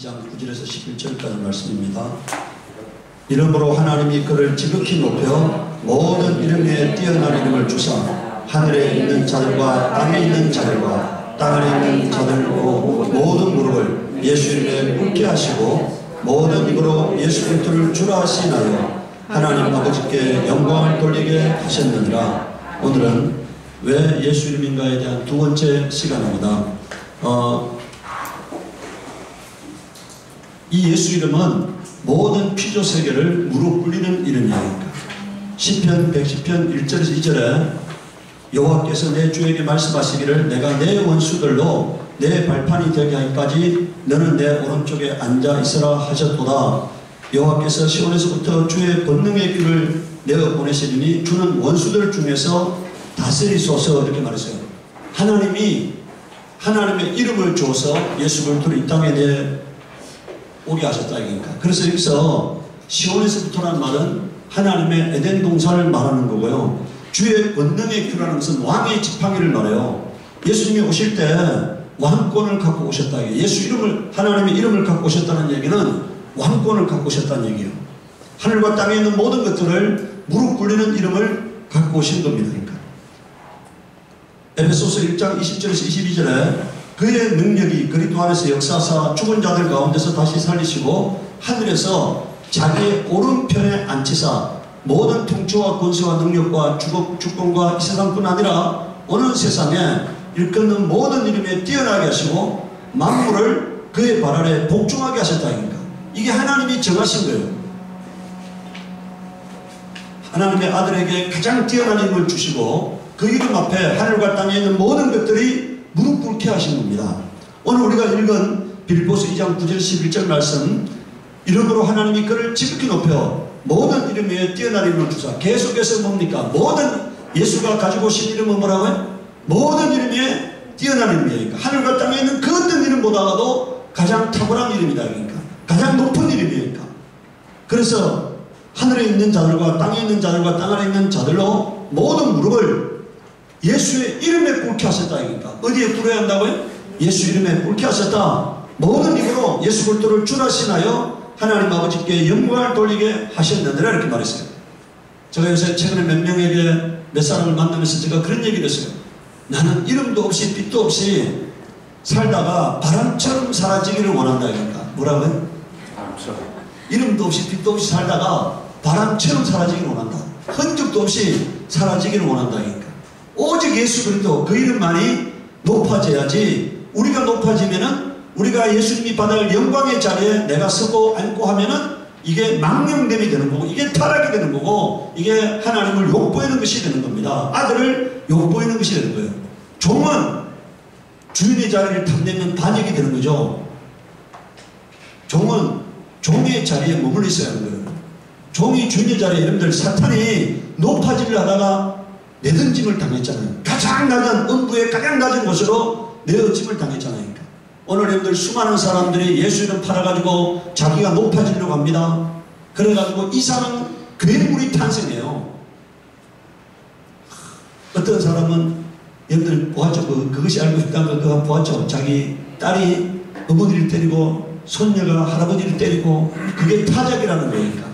2장 9절에서 11절까지 말씀입니다. 이러므로 하나님이 그를 지극히 높여 모든 이름 위에 뛰어난 이름을 주사 하늘에 있는 자들과 땅에 있는 자들과 땅 아래 있는 자들고 모든 무릎을 예수 이름에 꿇게 하시고 모든 입으로 예수 그리스도를 주라 하시나요 하나님 아버지께 영광을 돌리게 하셨느니라. 오늘은 왜 예수 이름인가에 대한 두 번째 시간입니다. 이 예수 이름은 모든 피조 세계를 무릎 꿇리는 이름이니까. 시편 110편 1절에서 2절에 여호와께서 내 주에게 말씀하시기를 내가 내 원수들로 내 발판이 되게 하기까지 너는 내 오른쪽에 앉아 있으라 하셨도다. 여호와께서 시온에서부터 주의 권능의 귀를 내어 보내시리니 주는 원수들 중에서 다스리소서 이렇게 말했어요. 하나님이 하나님의 이름을 줘서 예수 그리스도를 이 땅에 오게 하셨다 이니까. 그래서 여기서 시온에서부터라는 말은 하나님의 에덴 동산을 말하는 거고요. 주의 권능의 귀라는 것은 왕의 지팡이를 말해요. 예수님이 오실 때 왕권을 갖고 오셨다. 예수 이름을 하나님의 이름을 갖고 오셨다는 얘기는 왕권을 갖고 오셨다는 얘기예요. 하늘과 땅에 있는 모든 것들을 무릎 꿇리는 이름을 갖고 오신 겁니다. 그러니까. 에베소서 1장 20절에서 22절에 그의 능력이 그리스도 안에서 역사하사 죽은 자들 가운데서 다시 살리시고 하늘에서 자기의 오른편에 앉히사 모든 통치와 권세와 능력과 주권과 이 세상뿐 아니라 오는 세상에 일컫는 모든 이름에 뛰어나게 하시고 만물을 그의 발 아래 복종하게 하셨다니까. 이게 하나님이 정하신 거예요. 하나님의 아들에게 가장 뛰어난 이름을 주시고 그 이름 앞에 하늘과 땅에 있는 모든 것들이 무릎 꿇게 하신 겁니다. 오늘 우리가 읽은 빌립보서 2장 9절 11절 말씀, 이름으로 하나님이 그를 지극히 높여 모든 이름 위에 뛰어난 이름을 주사. 계속해서 뭡니까? 모든 예수가 가지고 오신 이름은 뭐라고요? 모든 이름 위에 뛰어난 이름이니까. 하늘과 땅에 있는 그 어떤 이름보다도 가장 탁월한 이름이다. 그러니까 가장 높은 이름이니까. 그래서 하늘에 있는 자들과 땅에 있는 자들과 땅 아래 있는 자들로 모든 무릎을 예수의 이름에 꿇게 하셨다. 그러니까 어디에 꿇어야 한다고요? 예수 이름에 꿇게 하셨다. 모든 입으로 예수 그리스도를 주라시나요 하나님 아버지께 영광을 돌리게 하셨느니라 이렇게 말했어요. 제가 요새 최근에 몇 명에게 몇 사람을 만나면서 제가 그런 얘기를 했어요. 나는 이름도 없이 빛도 없이 살다가 바람처럼 사라지기를 원한다. 그러니까 뭐라고요? 바람처럼. 이름도 없이 빛도 없이 살다가 바람처럼 사라지기를 원한다. 흔적도 없이 사라지기를 원한다. 그러니까 오직 예수 그리스도 그 이름만이 높아져야지. 우리가 높아지면은 우리가 예수님이 받을 영광의 자리에 내가 서고 앉고 하면은 이게 망령됨이 되는 거고 이게 타락이 되는 거고 이게 하나님을 욕보이는 것이 되는 겁니다. 아들을 욕보이는 것이 되는 거예요. 종은 주인의 자리를 탐내면 반역이 되는 거죠. 종은 종의 자리에 머물러 있어야 하는 거예요. 종이 주인의 자리에, 여러분들 사탄이 높아지려 하다가 내던짐을 당했잖아요. 가장 낮은 음부의 가장 낮은 곳으로 내어짐을 당했잖아요. 오늘 여러분들 수많은 사람들이 예수 이름 팔아가지고 자기가 높아지려고 합니다. 그래가지고 이상한 괴물이 탄생해요. 어떤 사람은 여러분들 보았죠? 그것이 알고 싶다는 거 그거 보았죠? 자기 딸이 어머니를 때리고 손녀가 할아버지를 때리고 그게 타작이라는 거니까.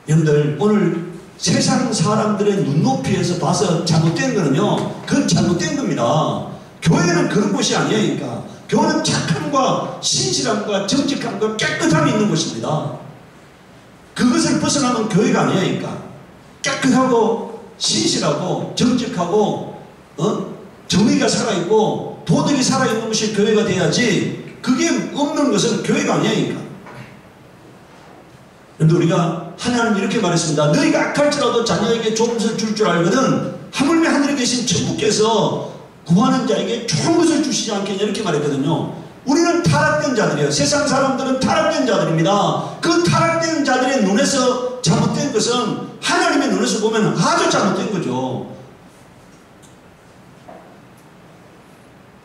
여러분들 오늘 세상 사람들의 눈높이에서 봐서 잘못된 거는요, 그건 잘못된 겁니다. 교회는 그런 곳이 아니에요. 그러니까 교회는 착함과 신실함과 정직함과 깨끗함이 있는 곳입니다. 그것을 벗어나면 교회가 아니에요. 그러니까 깨끗하고 신실하고 정직하고 정의가 살아있고 도덕이 살아있는 것이 교회가 돼야지, 그게 없는 것은 교회가 아니에요. 그러니까. 그런데 우리가 하나님 이렇게 말했습니다. 너희가 악할지라도 자녀에게 좋은 것을 줄 줄 알거든 하물며 하늘에 계신 천부께서 구하는 자에게 좋은 것을 주시지 않겠냐 이렇게 말했거든요. 우리는 타락된 자들이에요. 세상 사람들은 타락된 자들입니다. 그 타락된 자들의 눈에서 잘못된 것은 하나님의 눈에서 보면 아주 잘못된 거죠.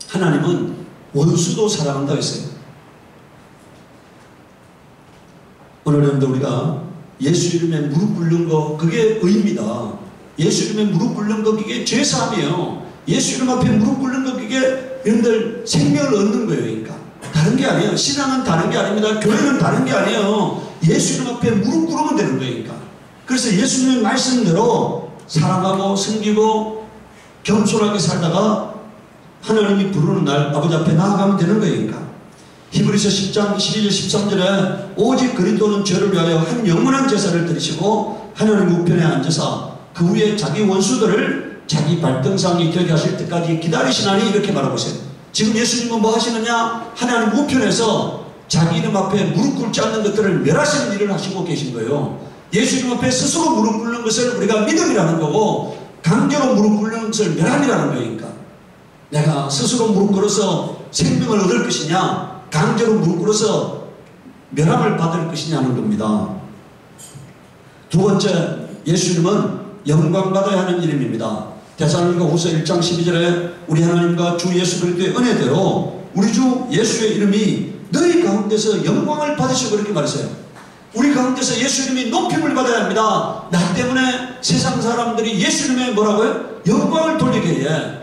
하나님은 원수도 사랑한다고 했어요. 오늘 여러분들 우리가 예수 이름에 무릎 꿇는 거 그게 의입니다. 예수 이름에 무릎 꿇는 거 그게 죄사함이에요. 예수 이름 앞에 무릎 꿇는 거 그게 여러분들 생명을 얻는 거예요. 그러니까 다른 다른 게 아니에요. 신앙은 다른 게 아닙니다. 교회는 다른 게 아니에요. 예수님 앞에 무릎 꿇으면 되는 거니까. 그래서 예수님의 말씀대로 사랑하고 섬기고 겸손하게 살다가 하나님이 부르는 날 아버지 앞에 나아가면 되는 거니까. 히브리서 10장 12절 13절에 오직 그리스도는 죄를 위하여 한 영원한 제사를 드리시고 하나님 우편에 앉으사 그 후에 자기 원수들을 자기 발등상에 격게 하실 때까지 기다리시나니 이렇게 말하고 있어요. 지금 예수님은 뭐 하시느냐? 하나님 우편에서 자기 이름 앞에 무릎 꿇지 않는 것들을 멸하시는 일을 하시고 계신 거예요. 예수님 앞에 스스로 무릎 꿇는 것을 우리가 믿음이라는 거고 강제로 무릎 꿇는 것을 멸함이라는 거니까. 내가 스스로 무릎 꿇어서 생명을 얻을 것이냐 강제로 무릎 꿇어서 멸함을 받을 것이냐는 겁니다. 두 번째, 예수님은 영광받아야 하는 이름입니다. 데살로니가후서 1장 12절에 우리 하나님과 주 예수 그리스도의 은혜대로 우리 주 예수의 이름이 너희 가운데서 영광을 받으시고 그렇게 말했어요. 우리 가운데서 예수 이름이 높임을 받아야 합니다. 나 때문에 세상 사람들이 예수 이름에 뭐라고요? 영광을 돌리게 해.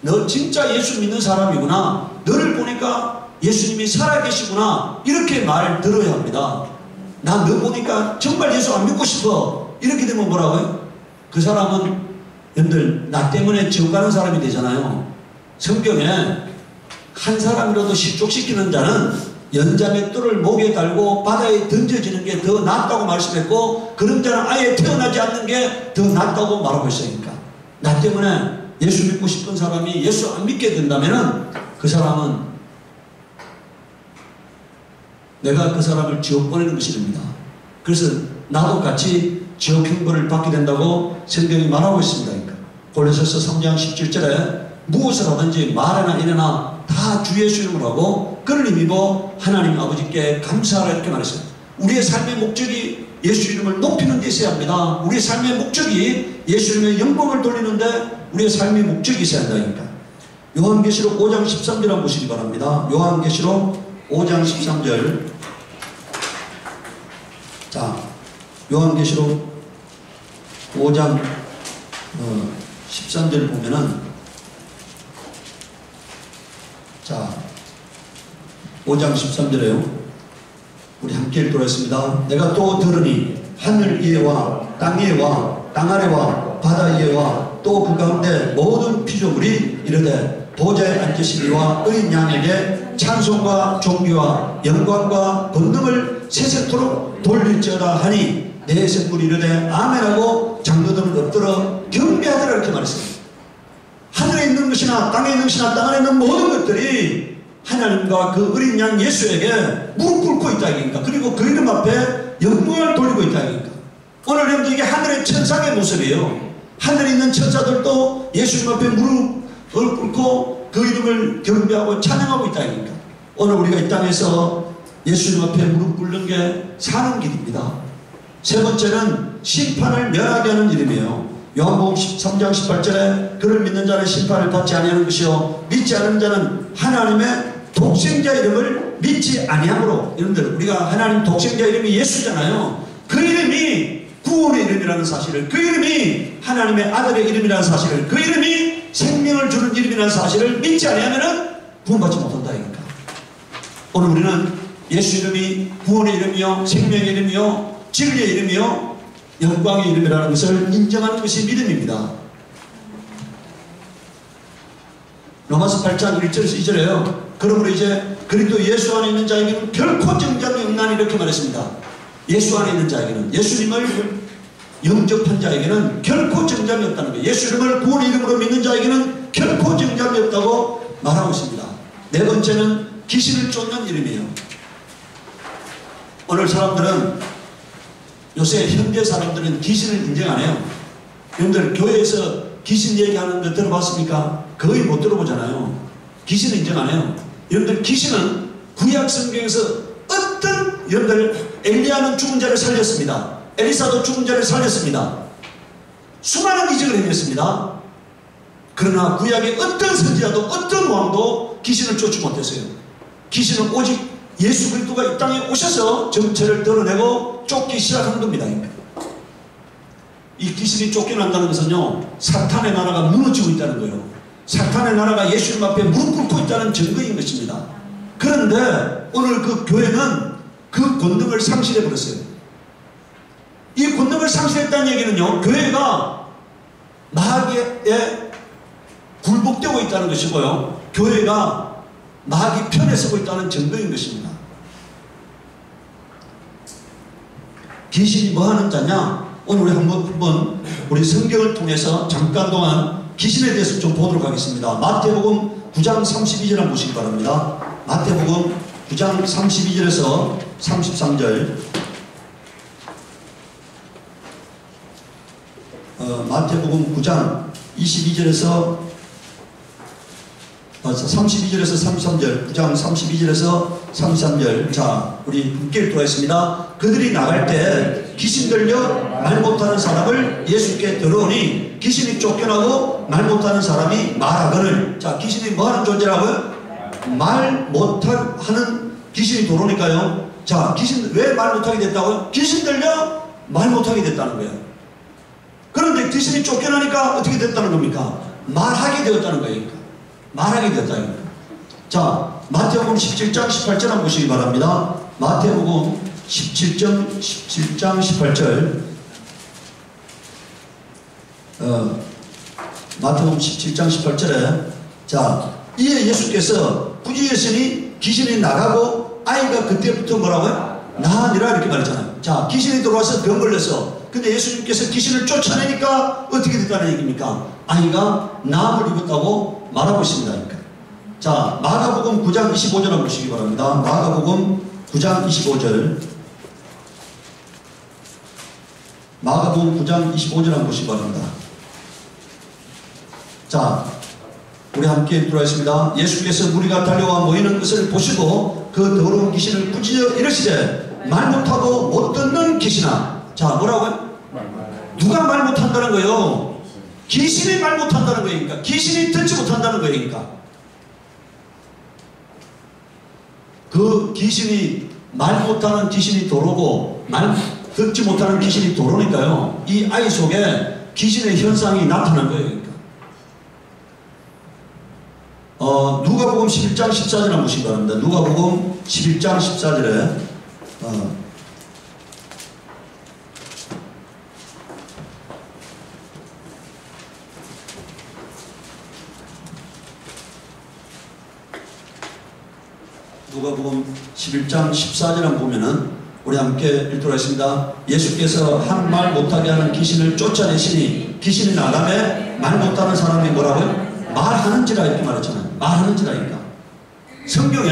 너 진짜 예수 믿는 사람이구나. 너를 보니까 예수님이 살아계시구나. 이렇게 말 들어야 합니다. 나 너 보니까 정말 예수 안 믿고 싶어. 이렇게 되면 뭐라고요? 그 사람은 여러분들 나 때문에 지옥 가는 사람이 되잖아요. 성경에 한 사람이라도 실족시키는 자는 연장의 뿔을 목에 달고 바다에 던져지는 게 더 낫다고 말씀했고 그런 자는 아예 태어나지 않는 게 더 낫다고 말하고 있으니까. 나 때문에 예수 믿고 싶은 사람이 예수 안 믿게 된다면 그 사람은 내가 그 사람을 지옥 보내는 것이 됩니다. 그래서 나도 같이 지옥 형벌을 받게 된다고 성경이 말하고 있습니다. 그러니까 골로새서 3장 17절에 무엇을 하든지 말이나 이래나 다 주 예수 이름으로 하고 그를 힘입어 하나님 아버지께 감사하라 이렇게 말했어요. 우리의 삶의 목적이 예수 이름을 높이는 데 있어야 합니다. 우리의 삶의 목적이 예수 이름의 영광을 돌리는데 우리의 삶의 목적이 있어야 한다니까. 요한계시록 5장 13절 한번 보시기 바랍니다. 요한계시록 5장 13절. 자, 요한계시록 5장 13절 보면은 자 5장 13절에요. 우리 함께 읽도록 하겠습니다. 내가 또 들으니 하늘 위에와 땅 위에와 땅 아래와 바다 위에와 또 그 가운데 모든 피조물이 이르되 보좌에 앉으신 이와 어린 양에게 찬송과 존귀와 영광과 권능을 세세토록 돌릴지어다 하니 내 생물이 이르되 아멘하고 장로들은 엎드려 경배하더라 이렇게 말했습니다. 하늘에 있는 것이나 땅에 있는 것이나 땅 안에 있는 모든 것들이 하나님과 그 어린 양 예수에게 무릎 꿇고 있다 이니까. 그리고 그 이름 앞에 영광을 돌리고 있다 이니까. 오늘 여러분들 이게 하늘의 천상의 모습이에요. 하늘에 있는 천사들도 예수님 앞에 무릎을 꿇고 그 이름을 경배하고 찬양하고 있다 이니까. 오늘 우리가 이 땅에서 예수님 앞에 무릎 꿇는 게 사는 길입니다. 세 번째는 심판을 면하게 하는 이름이에요. 요한복음 13장 18절에 그를 믿는 자는 심판을 받지 아니하는 것이요 믿지 않는 자는 하나님의 독생자 이름을 믿지 아니하므로. 여러분들 우리가 하나님 독생자 이름이 예수잖아요. 그 이름이 구원의 이름이라는 사실을, 그 이름이 하나님의 아들의 이름이라는 사실을, 그 이름이 생명을 주는 이름이라는 사실을 믿지 아니하면 구원받지 못한다니까. 오늘 우리는 예수 이름이 구원의 이름이요 생명의 이름이요 진리의 이름이요 영광의 이름이라는 것을 인정하는 것이 믿음입니다. 로마서 8장 1절에서 2절에요. 그러므로 이제 그리스도 예수 안에 있는 자에게는 결코 정죄함이 없나니 이렇게 말했습니다. 예수 안에 있는 자에게는, 예수님을 영접한 자에게는 결코 정죄함이 없다는 거예요. 예수 이름을 구원의 이름으로 믿는 자에게는 결코 정죄함이 없다고 말하고 있습니다. 네 번째는 귀신을 쫓는 이름이에요. 오늘 사람들은, 요새 현대 사람들은 귀신을 인정 안 해요. 여러분들 교회에서 귀신 얘기하는 거 들어봤습니까? 거의 못 들어보잖아요. 귀신을 인정 안 해요. 여러분들 귀신은 구약 성경에서 어떤, 여러분들 엘리야는 죽은 자를 살렸습니다. 엘리사도 죽은 자를 살렸습니다. 수많은 기적을 행했습니다. 그러나 구약의 어떤 선지자도 어떤 왕도 귀신을 쫓지 못했어요. 귀신은 오직 예수 그리스도가 이 땅에 오셔서 정체를 드러내고 쫓기 시작한 겁니다. 이 귀신이 쫓겨난다는 것은요, 사탄의 나라가 무너지고 있다는 거예요. 사탄의 나라가 예수님 앞에 무릎 꿇고 있다는 증거인 것입니다. 그런데 오늘 그 교회는 그 권능을 상실해 버렸어요. 이 권능을 상실했다는 얘기는요, 교회가 마귀에 굴복되고 있다는 것이고요, 교회가 마귀 편에 서고 있다는 증거인 것입니다. 귀신이 뭐 하는 자냐? 오늘 우리 한번 우리 성경을 통해서 잠깐 동안 귀신에 대해서 좀 보도록 하겠습니다. 마태복음 9장 32절 한번 보시기 바랍니다. 마태복음 9장 32절에서 33절. 마태복음 9장 22절에서 32절에서 33절, 9장 32절에서 33절. 자, 우리 함께 읽도록하겠습니다. 그들이 나갈 때 귀신 들려 말 못하는 사람을 예수께 들어오니 귀신이 쫓겨나고 말 못하는 사람이 말하거늘. 자, 귀신이 뭐하는 존재라고요? 말 못하는 귀신이 들어오니까요. 자, 귀신 왜 말 못하게 됐다고요? 귀신 들려 말 못하게 됐다는 거예요. 그런데 귀신이 쫓겨나니까 어떻게 됐다는 겁니까? 말하게 되었다는 거예요. 말하게 됐다. 자, 마태복음 17장 18절 한번 보시기 바랍니다. 마태복음 17장 18절. 마태복음 17장 18절에, 자, 이에 예수께서 부지했으니 귀신이 나가고 아이가 그때부터 뭐라고요? 나으니라 이렇게 말했잖아요. 자, 귀신이 들어와서 병 걸려서, 근데 예수님께서 귀신을 쫓아내니까 어떻게 됐다는 얘기입니까? 아이가 나음을 입었다고 말하고 있습니다. 그러니까. 자, 마가복음 9장 25절 한번 보시기 바랍니다. 마가복음 9장 25절. 마가복음 9장 25절 한번 보시기 바랍니다. 자, 우리 함께 읽도록 하겠습니다. 예수께서 무리가 달려와 모이는 것을 보시고 그 더러운 귀신을 꾸짖어 이르시되 말 못하고 못 듣는 귀신아. 자, 뭐라고요? 누가 말 못한다는 거예요? 귀신이 말 못한다는 거니까. 귀신이 듣지 못한다는 거니까. 그 귀신이 말 못하는 귀신이 들어오고 말 듣지 못하는 귀신이 들어오니까요, 이 아이 속에 귀신의 현상이 나타난 거예요. 그러니까. 누가복음 11장 14절 한번 보시기 바랍니다. 누가복음 11장 14절에 누가복음 11장 14절을 보면은 우리 함께 읽도록 하겠습니다. 예수께서 한 말 못하게 하는 귀신을 쫓아내시니 귀신이 나가매 말 못하는 사람이 뭐라고요? 말하는지라 이렇게 말했잖아요. 말하는지라니까. 성경에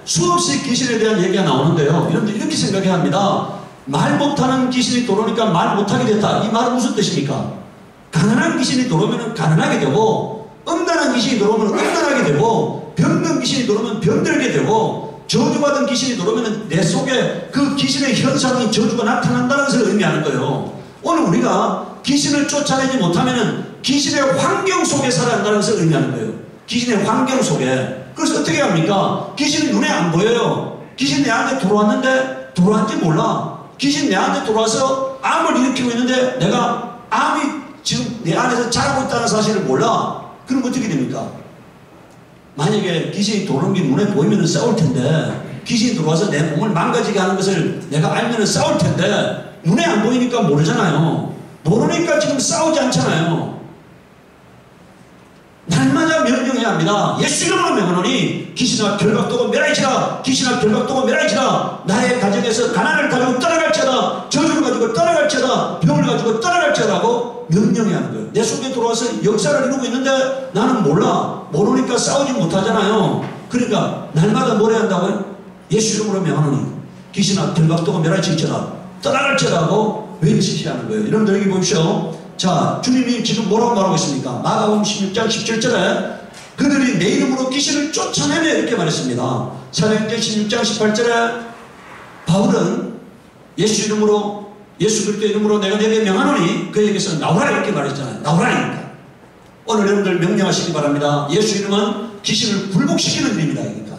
수없이 귀신에 대한 얘기가 나오는데요, 여러분들 이렇게 생각해야 합니다. 말 못하는 귀신이 들어오니까 말 못하게 됐다. 이 말은 무슨 뜻입니까? 가난한 귀신이 들어오면 가난하게 되고, 음란한 귀신이 들어오면 음란하게 되고, 병든 귀신이 들어오면 병들게 되고, 저주받은 귀신이 들어오면 내 속에 그 귀신의 현상이 저주가 나타난다는 것을 의미하는 거예요. 오늘 우리가 귀신을 쫓아내지 못하면 귀신의 환경 속에 살아야 한다는 것을 의미하는 거예요. 귀신의 환경 속에. 그래서 어떻게 합니까? 귀신이 눈에 안 보여요. 귀신 내한테 들어왔는데 들어왔는지 몰라. 귀신 내한테 들어와서 암을 일으키고 있는데 내가 암이 지금 내 안에서 자라고 있다는 사실을 몰라. 그럼 어떻게 됩니까? 만약에 귀신이 들어오는 게 눈에 보이면 싸울 텐데, 귀신이 들어와서 내 몸을 망가지게 하는 것을 내가 알면 싸울 텐데, 눈에 안 보이니까 모르잖아요. 모르니까 지금 싸우지 않잖아요. 날마다 명령해야 합니다. 예수 이름으로 명하노니 귀신아 결박도고 멸하이치라. 귀신아 결박도고 멸하이치라. 나의 가정에서 가난을 가지고 떠나갈지어다. 저주를 가지고 떠나갈지어다. 병을 가지고 떠나갈지어다고 명령해야 하는 거예요. 내 속에 들어와서 역사를 이루고 있는데 나는 몰라. 모르니까 싸우지 못하잖아요. 그러니까 날마다 뭘 해야 한다고요? 예수 이름으로 명하노니 귀신아 결박도고 멸하이치라. 떠나갈지어다고 외치셔야 하는 거예요. 여러분들 여기 보십시오. 자, 주님이 지금 뭐라고 말하고 있습니까? 마가복음 16장 17절에 그들이 내 이름으로 귀신을 쫓아내며 이렇게 말했습니다. 사도행전 16장 18절에 바울은 예수 이름으로, 예수 그리스도 이름으로 내가 내게 명하노니 그에게서 나오라 이렇게 말했잖아요. 나오라니까. 오늘 여러분들 명령하시기 바랍니다. 예수 이름은 귀신을 굴복시키는 이름이다. 그러니까.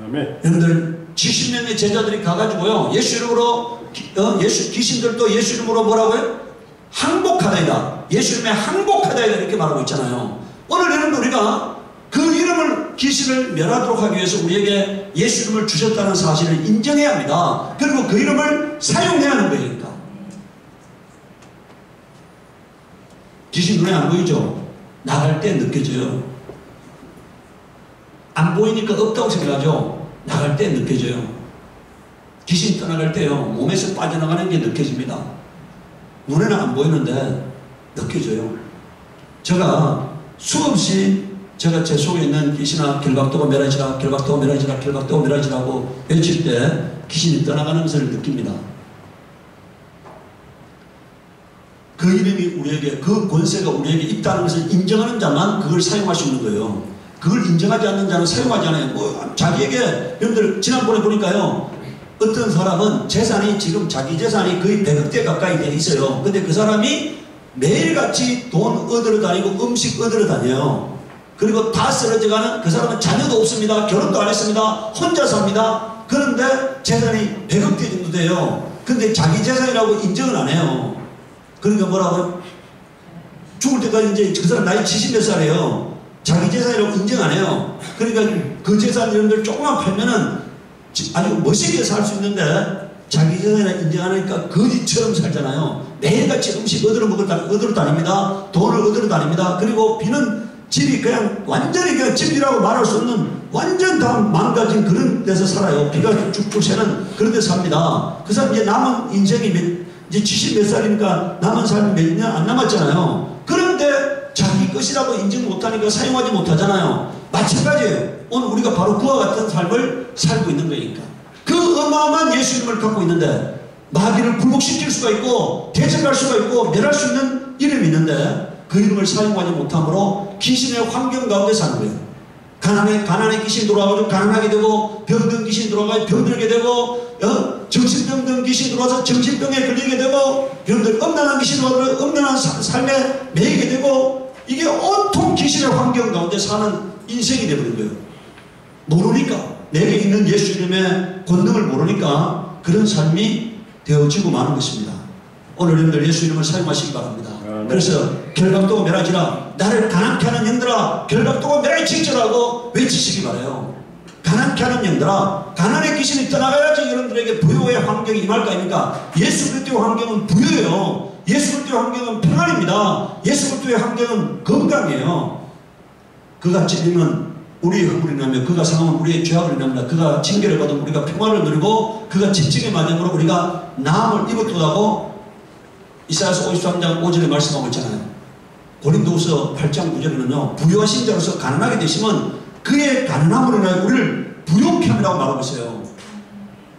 아멘. 여러분들 70명의 제자들이 가가지고요, 예수 이름으로 귀신들도 예수 이름으로 뭐라고요? 항복하다이다. 예수 이름에 항복하다이다 이렇게 말하고 있잖아요. 오늘 여러분 우리가 그 이름을 귀신을 멸하도록 하기 위해서 우리에게 예수 이름을 주셨다는 사실을 인정해야 합니다. 그리고 그 이름을 사용해야 하는 거니까. 귀신 눈에 안 보이죠? 나갈 때 느껴져요. 안 보이니까 없다고 생각하죠? 나갈 때 느껴져요. 귀신 떠나갈 때요, 몸에서 빠져나가는 게 느껴집니다. 눈에는 안 보이는데 느껴져요. 제가 수없이 제가 제 속에 있는 귀신아 결박도가 멸하지라, 결박도가 멸하지라, 결박도가 멸하지라고 외칠 때 귀신이 떠나가는 것을 느낍니다. 그 이름이 우리에게, 그 권세가 우리에게 있다는 것을 인정하는 자만 그걸 사용할 수 있는 거예요. 그걸 인정하지 않는 자는 사용하지 않아요. 뭐 자기에게, 여러분들 지난번에 보니까요, 어떤 사람은 재산이 지금 자기 재산이 거의 100억대 가까이 돼 있어요. 근데 그 사람이 매일같이 돈 얻으러 다니고 음식 얻으러 다녀요. 그리고 다 쓰러져가는, 그 사람은 자녀도 없습니다. 결혼도 안 했습니다. 혼자 삽니다. 그런데 재산이 100억대 정도 돼요. 근데 자기 재산이라고 인정을 안 해요. 그러니까 뭐라고요? 죽을 때까지 이제 그 사람 나이 70몇 살이에요. 자기 재산이라고 인정 안 해요. 그러니까 그 재산 이런들 조금만 팔면은 아주 멋있게 살 수 있는데 자기 재산이라 인정 안 하니까 거지처럼 살잖아요. 매일같이 음식 얻으러 다닙니다. 돈을 얻으러 다닙니다. 그리고 비는 집이 그냥 완전히 그냥 집이라고 말할 수 없는 완전 다 망가진 그런 데서 살아요. 비가 쭉쭉 새는 그런 데서 삽니다. 그 사람 이제 남은 인생이 이제 70 몇 살이니까 남은 삶이 몇 년 안 남았잖아요. 그런데 자기 것이라고 인정 못하니까 사용하지 못하잖아요. 마찬가지예요. 오늘 우리가 바로 그와 같은 삶을 살고 있는 거니까. 그 어마어마한 예수 이름을 갖고 있는데 마귀를 굴복시킬 수가 있고 대적할 수가 있고 멸할 수 있는 이름이 있는데 그 이름을 사용하지 못함으로 귀신의 환경 가운데 사는 거예요. 가난에 귀신 들어와가지고 가난하게 되고, 병든 귀신 들어와가지고 병들게 되고, 정신병든 귀신 들어와서 정신병에 걸리게 되고, 병들 음란한 귀신 들어와서 음란한 삶에 매이게 되고, 이게 온통 귀신의 환경 가운데 사는 인생이 되어버린 거예요. 모르니까, 내게 있는 예수 이름의 권능을 모르니까 그런 삶이 되어지고 마는 것입니다. 오늘 여러분들 예수 이름을 사용하시기 바랍니다. 그래서 결박도가 멸하지라, 나를 가난케 하는 영들아 결박도가 멸하지라고 외치시기 바라요. 가난케 하는 영들아, 가난의 귀신이 떠나가야지 여러분들에게 부요의 환경이 임할 거 아닙니까? 예수 그리스도의 환경은 부요예요. 예수 그리스도의 환경은 평안입니다. 예수 그리스도의 환경은 건강이에요. 그가 찔리면 우리의 허물이 나며, 그가 상하면 우리의 죄악을 납니다. 그가 징계를 받으면 우리가 평안을 누리고, 그가 지칭의 마음으로 우리가 나음을 입었도다고 이사야서 53장 5절에 말씀하고 있잖아요. 고린도후서 8장 9절에는요, 부유하신 자로서 가난하게 되시면 그의 가난함으로 인하여 우리를 부요케 함이라고 말하고 있어요.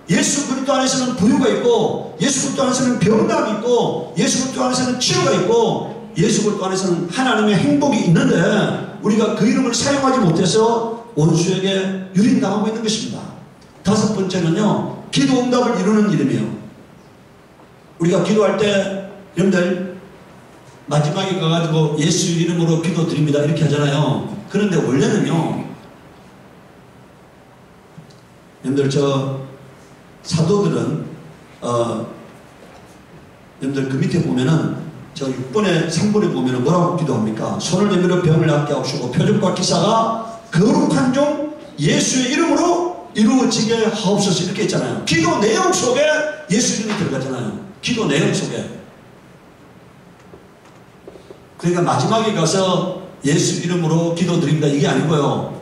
예수 그리스도 안에서는 부유가 있고, 예수 그리스도 안에서는 병남이 있고, 예수 그리스도 안에서는 치유가 있고, 예수 그리스도 안에서는 하나님의 행복이 있는데 우리가 그 이름을 사용하지 못해서 원수에게 유린당하고 있는 것입니다. 다섯 번째는요, 기도 응답을 이루는 이름이에요. 우리가 기도할 때 여러분들 마지막에 가가지고 예수 이름으로 기도 드립니다 이렇게 하잖아요. 그런데 원래는요, 여러분들 저 사도들은 여러분들 그 밑에 보면은 저 6번에 3번에 보면은 뭐라고 기도합니까? 손을 내밀어 병을 낫게 하옵시고 표적과 기사가 거룩한 종 예수의 이름으로 이루어지게 하옵소서 이렇게 했잖아요. 기도 내용 속에 예수 이름이 들어가잖아요. 기도 내용 속에. 그러니까 마지막에 가서 예수 이름으로 기도드립니다 이게 아니고요,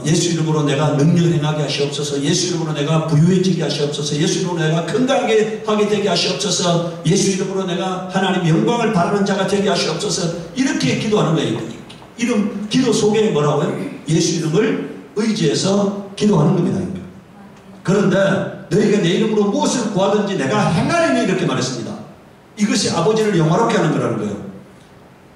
예수 이름으로 내가 능력을 행하게 하시옵소서, 예수 이름으로 내가 부유해지게 하시옵소서, 예수 이름으로 내가 건강하게 하게 되게 하시옵소서, 예수 이름으로 내가 하나님 영광을 바라는 자가 되게 하시옵소서, 이렇게 기도하는 거예요. 이름 기도 속에 뭐라고요? 예수 이름을 의지해서 기도하는 겁니다. 그런데 너희가 내 이름으로 무엇을 구하든지 내가 행하리니 이렇게 말했습니다. 이것이 아버지를 영화롭게 하는 거라는 거예요.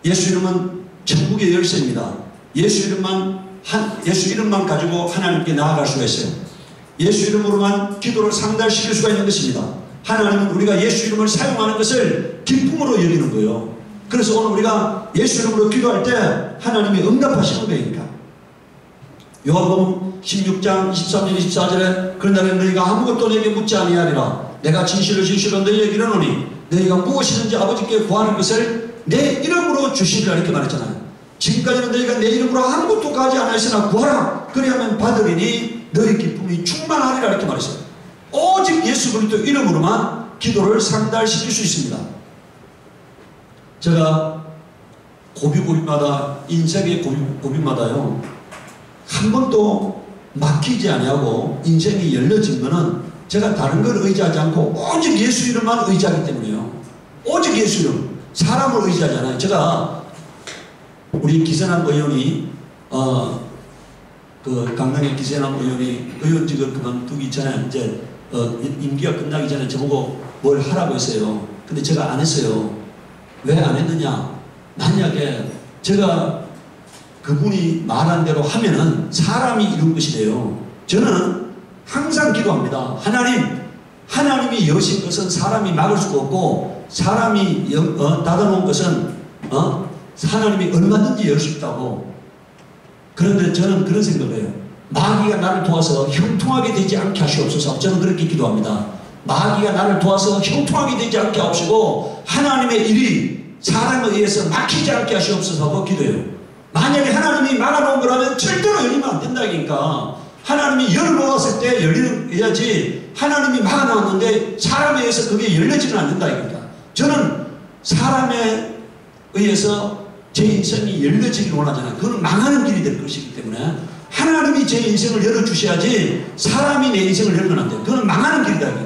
예수 이름은 천국의 열쇠입니다. 예수 이름만 가지고 하나님께 나아갈 수가 있어요. 예수 이름으로만 기도를 상달시킬 수가 있는 것입니다. 하나님은 우리가 예수 이름을 사용하는 것을 기쁨으로 여기는 거예요. 그래서 오늘 우리가 예수 이름으로 기도할 때 하나님이 응답하시는 거니까. 요한복음 16장 23절 24절에 그러나 너희가 아무것도 내게 묻지 아니하리라. 내가 진실로 너희에게 이르노니 너희가 무엇이든지 아버지께 구하는 것을 내 이름으로 주시리라 이렇게 말했잖아요. 지금까지는 너희가 내 이름으로 아무것도 가지 않았으나 구하라 그리하면 받으리니 너희 기쁨이 충만하리라 이렇게 말했어요. 오직 예수 그리스도 이름으로만 기도를 상달시킬 수 있습니다. 제가 고비고비마다 인생의 고비마다요 한 번도 막히지 아니하고 인생이 열려진 거는 제가 다른 걸 의지하지 않고 오직 예수 이름만 의지하기 때문이에요. 오직 예수 이름. 사람을 의지하지 않아요. 제가 우리 기세남 의원이 그 강릉의 기세남 의원이 의원직을 그만두기 전에 이제 임기가 끝나기 전에 저보고 뭘 하라고 했어요. 근데 제가 안 했어요. 왜 안 했느냐? 만약에 제가 그분이 말한 대로 하면은 사람이 이룬 것이래요. 저는 항상 기도합니다. 하나님이 여신 것은 사람이 막을 수가 없고 사람이 닫아놓은 것은 하나님이 얼마든지 열 수 있다고. 그런데 저는 그런 생각을 해요. 마귀가 나를 도와서 형통하게 되지 않게 하시옵소서. 저는 그렇게 기도합니다. 마귀가 나를 도와서 형통하게 되지 않게 하시고 하나님의 일이 사람에 의해서 막히지 않게 하시옵소서 하고 기도해요. 만약에 하나님이 막아놓은 거라면 절대로 열리면 안 된다니까. 하나님이 열어놓았을 때 열려야지 하나님이 막아놓았는데 사람에 의해서 그게 열려지는 않는다니까. 저는 사람에 의해서 제 인생이 열려지길 원하잖아요. 그건 망하는 길이 될 것이기 때문에 하나님이 제 인생을 열어주셔야지 사람이 내 인생을 열면 안 돼요. 그건 망하는 길이다.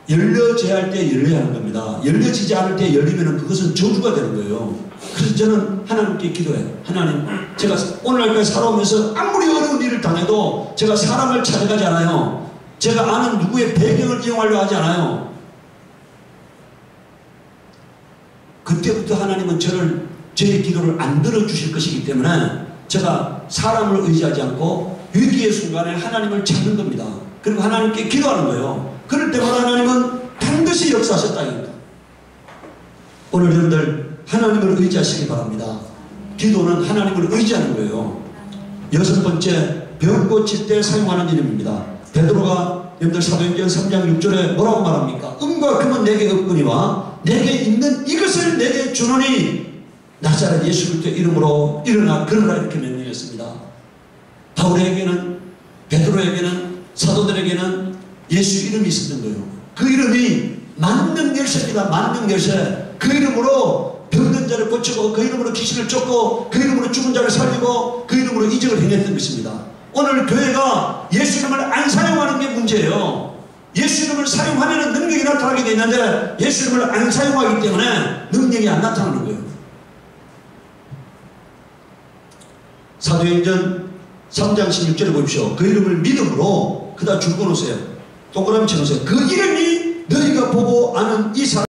열려져야 할 때 열려야 하는 겁니다. 열려지지 않을 때 열리면 그것은 저주가 되는 거예요. 그래서 저는 하나님께 기도해요. 하나님, 제가 오늘날까지 살아오면서 아무리 어려운 일을 당해도 제가 사람을 찾아가지 않아요. 제가 아는 누구의 배경을 이용하려 하지 않아요. 그때부터 하나님은 제 기도를 안 들어주실 것이기 때문에 제가 사람을 의지하지 않고 위기의 순간에 하나님을 찾는 겁니다. 그리고 하나님께 기도하는 거예요. 그럴 때마다 하나님은 반드시 역사하셨다니까. 오늘 여러분들 하나님을 의지하시기 바랍니다. 기도는 하나님을 의지하는 거예요. 6번째, 병 고칠 때 사용하는 이름입니다. 베드로가 여러분들 사도행전 3장 6절에 뭐라고 말합니까? 음과 금은 내게 없거니와 내게 있는 이것을 내게 주노니 나사렛 예수 그리스도 이름으로 일어나 걸으라 이렇게 명령했습니다. 바울에게는, 베드로에게는, 사도들에게는 예수 이름이 있었던 거예요. 그 이름이 만능열쇠입니다. 만능열쇠. 그 이름으로 병든 자를 고치고 그 이름으로 귀신을 쫓고 그 이름으로 죽은 자를 살리고 그 이름으로 이적을 행했던 것입니다. 오늘 교회가 예수 이름을 안 사용하는 게 문제예요. 예수 이름을 사용하면 능력이 나타나게 되어 있는데 예수 이름을 안 사용하기 때문에 능력이 안 나타나는 거예요. 사도행전 3장 16절에 보십시오. 그 이름을 믿음으로 그다 줄거놓으세요. 동그라미 쳐놓으세요. 그 이름이 너희가 보고 아는 이 사람